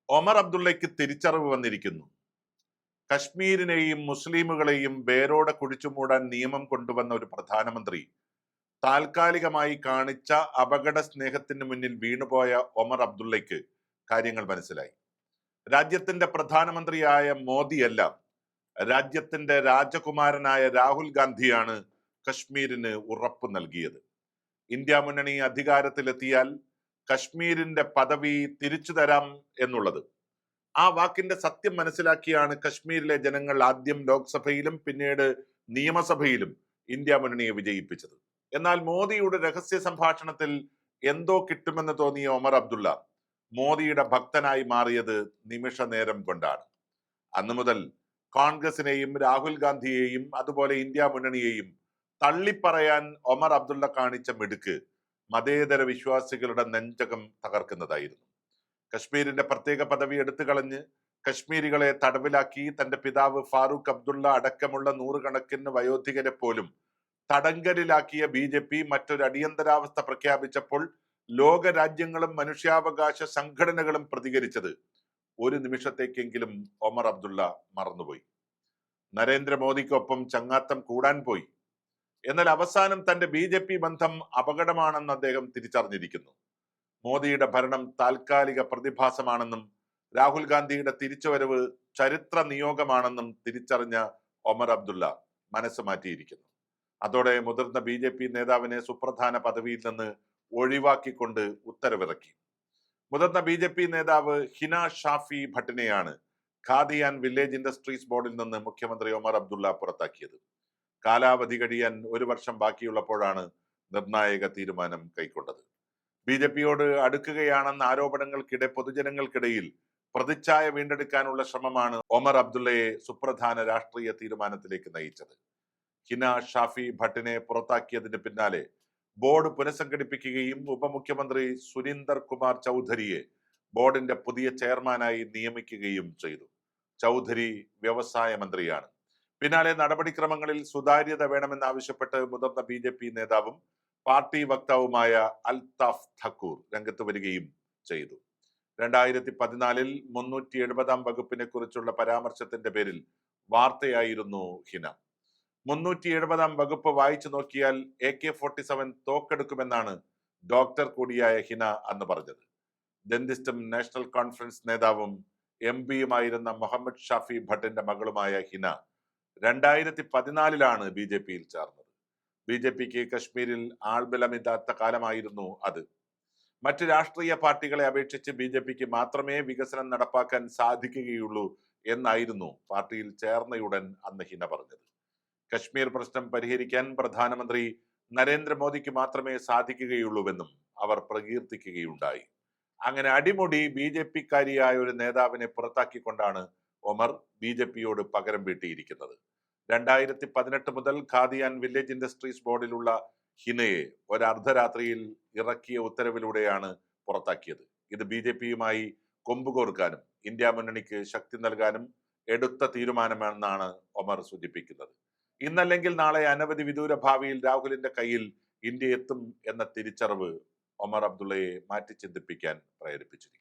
ഒമർ അബ്ദുള്ളയ്ക്ക് തിരിച്ചറിവ് വന്നിരിക്കുന്നു. കശ്മീരിനെയും മുസ്ലിമുകളെയും വേരോടെ കുഴിച്ചുമൂടാൻ നിയമം കൊണ്ടുവന്ന ഒരു പ്രധാനമന്ത്രി താൽക്കാലികമായി കാണിച്ച അപകട സ്നേഹത്തിന് മുന്നിൽ വീണുപോയ ഒമർ അബ്ദുള്ളയ്ക്ക് കാര്യങ്ങൾ മനസ്സിലായി. രാജ്യത്തിന്റെ പ്രധാനമന്ത്രിയായ മോദിയല്ല, രാജ്യത്തിന്റെ രാജകുമാരനായ രാഹുൽ ഗാന്ധിയാണ് കശ്മീരിന് ഉറപ്പ് നൽകിയത്. ഇന്ത്യ മുന്നണി അധികാരത്തിലെത്തിയാൽ കശ്മീരിന്റെ പദവി തിരിച്ചു തരാം എന്നുള്ളത്. ആ വാക്കിന്റെ സത്യം മനസ്സിലാക്കിയാണ് കശ്മീരിലെ ജനങ്ങൾ ആദ്യം ലോക്സഭയിലും പിന്നീട് നിയമസഭയിലും ഇന്ത്യ മുന്നണിയെ വിജയിപ്പിച്ചത്. എന്നാൽ മോദിയുടെ രഹസ്യ സംഭാഷണത്തിൽ എന്തോ കിട്ടുമെന്ന് തോന്നിയ ഒമർ അബ്ദുള്ള മോദിയുടെ ഭക്തനായി മാറിയത് നിമിഷ നേരം കൊണ്ടാണ്. അന്നു മുതൽ കോൺഗ്രസിനെയും രാഹുൽ ഗാന്ധിയെയും അതുപോലെ ഇന്ത്യ മുന്നണിയെയും തള്ളിപ്പറയാൻ ഒമർ അബ്ദുള്ള കാണിച്ച മിടുക്ക് മതേതര വിശ്വാസികളുടെ നെഞ്ചകം തകർക്കുന്നതായിരുന്നു. കശ്മീരിന്റെ പ്രത്യേക പദവി എടുത്തു കളഞ്ഞ് കശ്മീരികളെ തടവിലാക്കി തന്റെ പിതാവ് ഫാറൂഖ് അബ്ദുള്ള അടക്കമുള്ള നൂറുകണക്കിന് വയോധികരെ പോലും തടങ്കലിലാക്കിയ BJP മറ്റൊരു അടിയന്തരാവസ്ഥ പ്രഖ്യാപിച്ചപ്പോൾ ലോക രാജ്യങ്ങളും മനുഷ്യാവകാശ സംഘടനകളും പ്രതികരിച്ചത് ഒരു നിമിഷത്തേക്കെങ്കിലും ഒമർ അബ്ദുള്ള മറന്നുപോയി. നരേന്ദ്രമോദിക്കൊപ്പം ചങ്ങാത്തം കൂടാൻ പോയി. എന്നാൽ അവസാനം തന്റെ BJP ബന്ധം അപകടമാണെന്ന് അദ്ദേഹം തിരിച്ചറിഞ്ഞിരിക്കുന്നു. മോദിയുടെ ഭരണം താൽക്കാലിക പ്രതിഭാസമാണെന്നും രാഹുൽ ഗാന്ധിയുടെ തിരിച്ചുവരവ് ചരിത്ര നിയോഗമാണെന്നും തിരിച്ചറിഞ്ഞ ഒമർ അബ്ദുള്ള മനസ്സ് മാറ്റിയിരിക്കുന്നു. അതോടെ മുതിർന്ന BJP നേതാവിനെ സുപ്രധാന പദവിയിൽ നിന്ന് ഒഴിവാക്കിക്കൊണ്ട് ഉത്തരവിറക്കി. മുതിർന്ന BJP നേതാവ് ഹിന ഷാഫി ഭട്ടിനെയാണ് ഖാദി ആൻഡ് വില്ലേജ് ഇൻഡസ്ട്രീസ് ബോർഡിൽ നിന്ന് മുഖ്യമന്ത്രി ഒമർ അബ്ദുള്ള പുറത്താക്കിയത്. കാലാവധി കഴിയാൻ 1 വർഷം ബാക്കിയുള്ളപ്പോഴാണ് നിർണായക തീരുമാനം കൈക്കൊണ്ടത്. BJPയോട് അടുക്കുകയാണെന്ന ആരോപണങ്ങൾക്കിടെ പൊതുജനങ്ങൾക്കിടയിൽ പ്രതിച്ഛായ വീണ്ടെടുക്കാനുള്ള ശ്രമമാണ് ഒമർ അബ്ദുള്ളയെ സുപ്രധാന രാഷ്ട്രീയ തീരുമാനത്തിലേക്ക് നയിച്ചത്. ഹിന ഷാഫി ഭട്ടിനെ പുറത്താക്കിയതിന് പിന്നാലെ ബോർഡ് പുനഃസംഘടിപ്പിക്കുകയും ഉപമുഖ്യമന്ത്രി സുരീന്ദർ കുമാർ ചൗധരിയെ ബോർഡിന്റെ പുതിയ ചെയർമാനായി നിയമിക്കുകയും ചെയ്തു. ചൗധരി വ്യവസായ മന്ത്രിയാണ്. പിന്നാലെ നടപടിക്രമങ്ങളിൽ സുതാര്യത വേണമെന്നാവശ്യപ്പെട്ട് മുതിർന്ന BJP നേതാവും പാർട്ടി വക്താവുമായ അൽതാഫ് ഠാക്കൂർ രംഗത്ത് വരികയും ചെയ്തു. 2014 370 വകുപ്പിനെ കുറിച്ചുള്ള പരാമർശത്തിന്റെ പേരിൽ വാർത്തയായിരുന്നു ഹിന. 370 വകുപ്പ് വായിച്ചു നോക്കിയാൽ AK-47 തോക്കെടുക്കുമെന്നാണ് ഡോക്ടർ കൂടിയായ ഹിന അന്ന് പറഞ്ഞത്. ദന്തിസ്റ്റും നാഷണൽ കോൺഫറൻസ് നേതാവും MP-യുമായിരുന്ന മുഹമ്മദ് ഷാഫി ഭട്ടിന്റെ മകളുമായ ഹിന 2014 BJPയിൽ ചേർന്നത്. BJPക്ക് കശ്മീരിൽ ആൾബലമില്ലാത്ത കാലമായിരുന്നു അത്. മറ്റ് രാഷ്ട്രീയ പാർട്ടികളെ അപേക്ഷിച്ച് BJPക്ക് മാത്രമേ വികസനം നടപ്പാക്കാൻ സാധിക്കുകയുള്ളൂ എന്നായിരുന്നു പാർട്ടിയിൽ ചേർന്നയുടൻ അന്ന് ഹിന പറഞ്ഞത്. കശ്മീർ പ്രശ്നം പരിഹരിക്കാൻ പ്രധാനമന്ത്രി നരേന്ദ്രമോദിക്ക് മാത്രമേ സാധിക്കുകയുള്ളൂവെന്നും അവർ പ്രകീർത്തിക്കുകയുണ്ടായി. അങ്ങനെ അടിമുടി BJPക്കാരിയായ ഒരു നേതാവിനെ പുറത്താക്കിക്കൊണ്ടാണ് ഒമർ BJPയോട് പകരം വീട്ടിയിരിക്കുന്നത്. 2018 മുതൽ ഖാദി ആൻഡ് വില്ലേജ് ഇൻഡസ്ട്രീസ് ബോർഡിലുള്ള ഹിനയെ ഒരു അർദ്ധരാത്രിയിൽ ഇറക്കിയ ഉത്തരവിലൂടെയാണ് പുറത്താക്കിയത്. ഇത് BJPയുമായി കൊമ്പുകോർക്കാനും ഇന്ത്യ മുന്നണിക്ക് ശക്തി നൽകാനും എടുത്ത തീരുമാനമെന്നാണ് ഒമർ സൂചിപ്പിക്കുന്നത്. ഇന്നല്ലെങ്കിൽ നാളെ അനവധി വിദൂര ഭാവിയിൽ രാഹുലിന്റെ കയ്യിൽ ഇന്ത്യ എത്തും എന്ന തിരിച്ചറിവ് ഒമർ അബ്ദുള്ളയെ മാറ്റി ചിന്തിപ്പിക്കാൻ പ്രേരിപ്പിച്ചിരിക്കുന്നു.